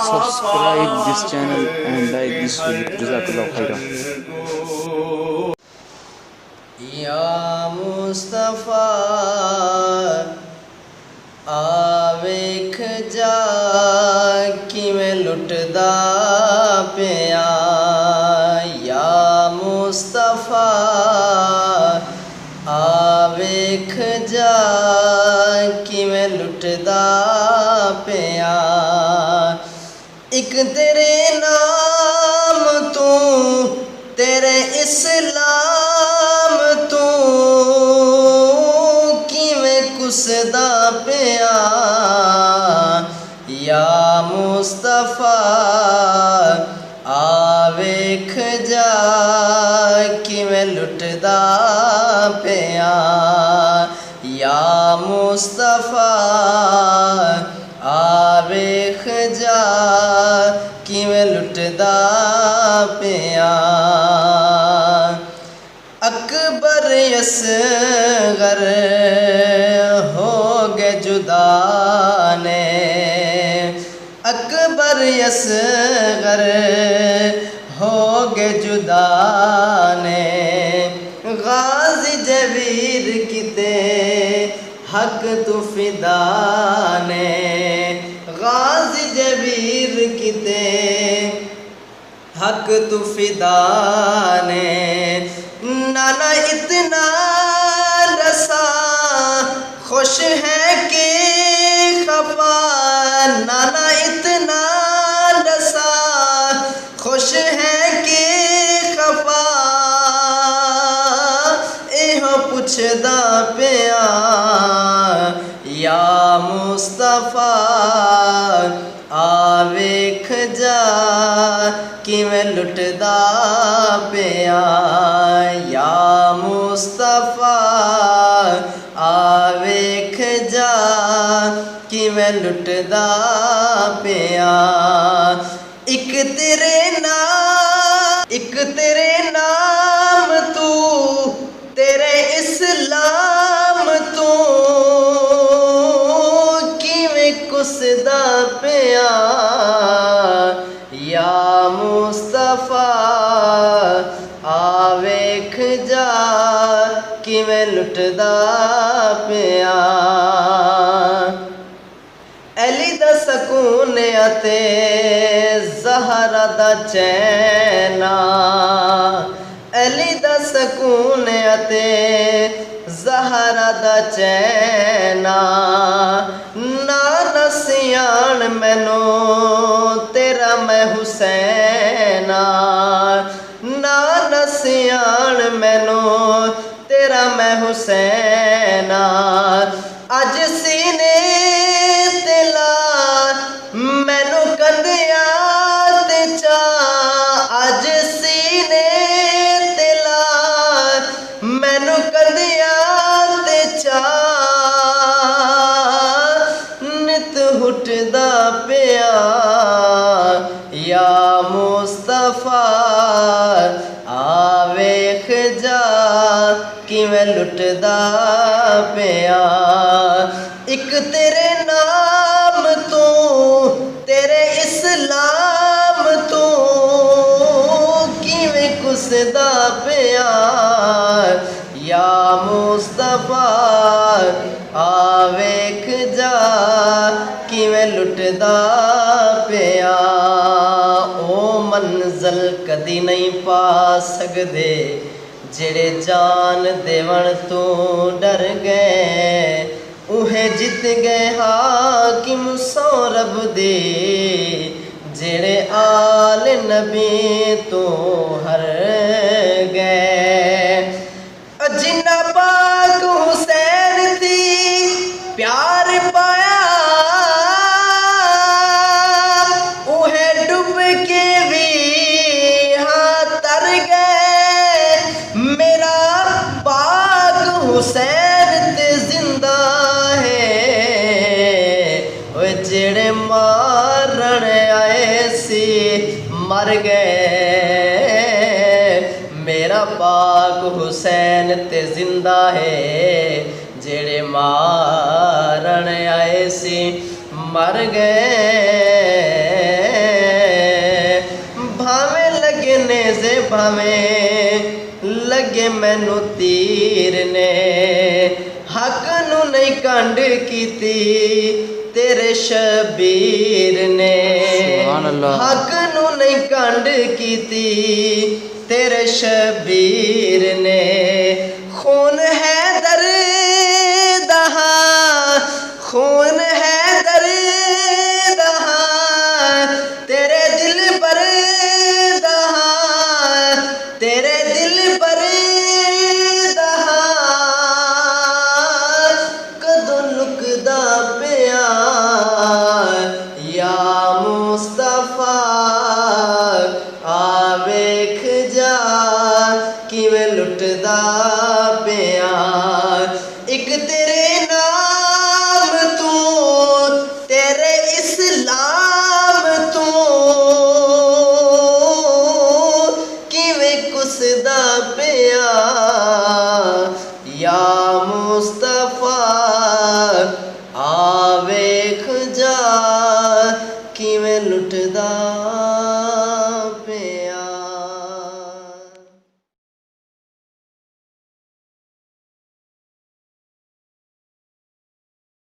subscribe this channel and like this video. Jazakallah khairan. या मुस्तफ़ा आवेख जा किवें लुटदा पिया या मुस्तफ़ा आवेख जा किवें लुटदा पिया एक तेरे नाम तू तेरे इस्लाम तू किवें कुसदा पिया या मुस्तफ़ा आवेख जा किवें लुटदा पिया या मुस्तफ़ा आवेख जा किवें लुटदा पिया अकबर असगर हो गए जुदा ने अकबर असगर हो गए जुदा ने गाजी जवीर किते हक तू फिदा ने गाजी जवीर किते हक तू फिदा ने नाना इतना रसा खुश है कि खफा नाना इतना रसा खुश है कि खफा एहो पुछदा पिया या मुस्तफ़ा आवेख जा किवें लुटदा पिया या मुस्तफ़ा आवेख जा किवें लुटदा पिया एक तेरे नाम तू तेरे इस्लाम तू किवें कुसदा पिया या मुस्तफ़ा आवेख जा किवें लुटदा पिया अली दा सकून अते ज़हरा दा चैना अली दा सकून अते ज़हरा दा चैना ना नसियान मैनू तेरा मैं हुसैना ना नसियान मैनू तेरा मैं हुसैना अज सीने तेला मैनू कंदिया ते चा अज सीने तेला मैनू कंदिया ते चा नित हुटदा पिया या मुस्तफ़ा आवेख जा किवें लुटदा पिया एक तेरे नाम तू तेरे इस्लाम तू किवें कुसदा पिया या मुस्तफ़ा आवेख जा किवें लुटदा पिया ओ मंज़िल कदी नहीं पा सकदे जेड़े जान देवण तो डर गए उहे जित गए हाकिम सौरभ दे जेड़े आल नबी तो हर गए जिन्ना पाक हुसैन थी प्यार पाया उहे डूब के भी हाँ तर गए मेरा पाक हुसैन ते जिंदा जेड़े मारन आए सी मर गए मेरा पाक हुसैन ते जिंदा है जेड़े मारन आए सी मर गए भावें लगे मैनू तीर ने, हक नू नहीं कंड कीती तेरे शबीर ने, सुभान अल्लाह। हक नू नहीं कंड कीती तेरे शबीर ने। खून है दर्द खून है दर्द तेरे दिल पर तेरे दिल पर कदों लुकदा पिया या मुस्तफा